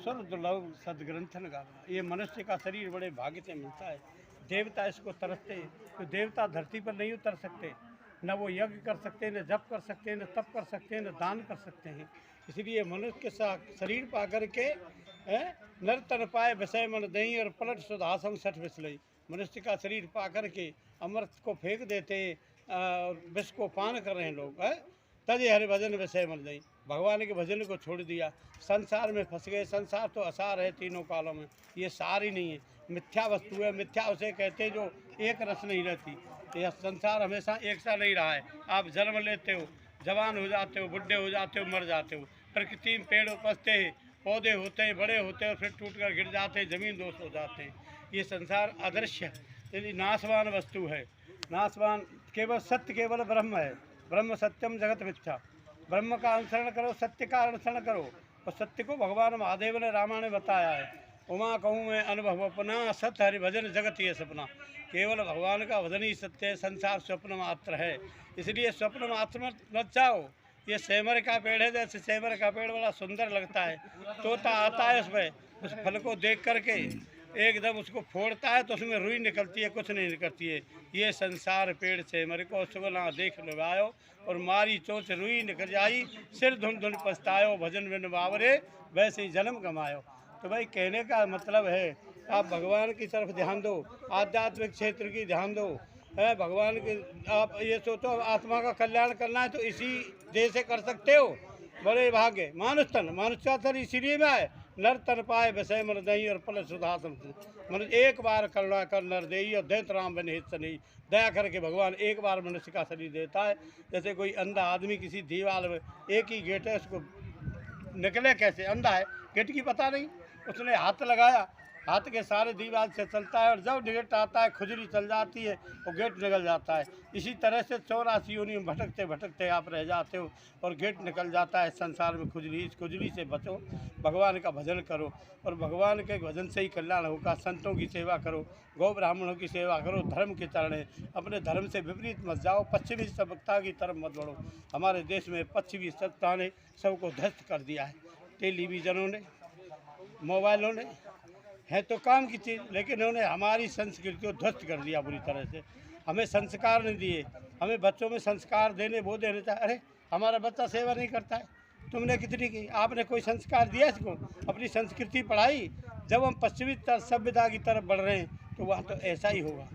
सुर दुर्लभ सदग्रंथन गावा। ये मनुष्य का शरीर बड़े भाग्य से मिलता है। देवता इसको तरसते, तो देवता धरती पर नहीं उतर सकते, न वो यज्ञ कर सकते हैं, न जप कर सकते हैं, न तप कर सकते हैं, न दान कर सकते हैं। इसलिए मनुष्य के साथ शरीर पा करके नर तन पाए विषय मन दही और पलट सुधासम सठ विसलई। मनुष्य का शरीर पा करके अमृत को फेंक देते और विष को पान कर रहे हैं लोग। तजे हरि भजन विषय मन दही, भगवान के भजन को छोड़ दिया, संसार में फंस गए। संसार तो असार है तीनों कालों में, ये सार ही नहीं है, मिथ्या वस्तु है। मिथ्या उसे कहते हैं जो एक रस नहीं रहती। यह संसार हमेशा एक सा नहीं रहा है। आप जन्म लेते हो, जवान हो जाते हो, बुढ़े हो जाते हो, मर जाते हो। प्रकृति में पेड़ उपजते हैं, पौधे होते हैं, बड़े होते हैं और फिर टूट कर गिर जाते हैं, जमीन दोष हो जाते हैं। ये संसार अदृश्य है, यदि नाशवान वस्तु है। नाशवान केवल सत्य केवल ब्रह्म है। ब्रह्म सत्यम जगत मिथ्या। ब्रह्म का अनुसरण करो, सत्य का अनुसरण करो। और सत्य को भगवान महादेव ने रामायण में बताया है। उमा कहूँ मैं अनुभव अपना, सत्य हरि भजन जगत ये सपना। केवल भगवान का भजन ही सत्य है, संसार स्वप्न मात्र है। इसलिए स्वप्न मात्र में मत जाओ। ये सेमर का पेड़ है, जैसे सेमर का पेड़ बड़ा सुंदर लगता है, तोता आता है उसमें, उस फल को देख करके एकदम उसको फोड़ता है तो उसमें रुई निकलती है, कुछ नहीं निकलती है। ये संसार पेड़ सेमर को सुगना देख लगायो, और मारी चोंच रुई निकल जाई, सिर धुन धुन पछतायो, भजन बिन बावरे वैसे ही जन्म कमायो। तो भाई कहने का मतलब है आप भगवान की तरफ ध्यान दो, आध्यात्मिक क्षेत्र की ध्यान दो, है भगवान के। आप ये सोचो आत्मा का कल्याण करना है तो इसी देह से कर सकते हो। बड़े भाग्य मानुष का तन इसीलिए में है। नर तन पाए विषय मन दही और पल सुधासम। मनुष्य एक बार करुणा कर नर देही और दैत राम बने हित नहीं। दया करके भगवान एक बार मनुष्य का शरीर देता है। जैसे कोई अंधा आदमी किसी दीवार में, एक ही गेट है, उसको निकले कैसे, अंधा है, गेट की पता नहीं, उसने हाथ लगाया, हाथ के सारे दीवार से चलता है, और जब गेट आता है खुजली चल जाती है और गेट निकल जाता है। इसी तरह से 84 योनि में भटकते भटकते आप रह जाते हो और गेट निकल जाता है संसार में खुजली। इस खुजली से बचो, भगवान का भजन करो, और भगवान के भजन से ही कल्याण होगा। संतों की सेवा करो, गौ ब्राह्मणों की सेवा करो, धर्म के चरण है, अपने धर्म से विपरीत मत जाओ, पश्चिमी सभ्यता की तरफ मत बढ़ो। हमारे देश में पश्चिमी सभ्यता ने सबको ध्वस्त कर दिया है। टेलीविज़नों ने, मोबाइलों ने, है तो काम की चीज़, लेकिन उन्होंने हमारी संस्कृति को ध्वस्त कर दिया बुरी तरह से। हमें संस्कार नहीं दिए, हमें बच्चों में संस्कार देने वो देने चाहिए। अरे हमारा बच्चा सेवा नहीं करता है, तुमने कितनी की, आपने कोई संस्कार दिया इसको, अपनी संस्कृति पढ़ाई। जब हम पश्चिमी सभ्यता की तरफ बढ़ रहे हैं तो वहाँ तो ऐसा ही होगा।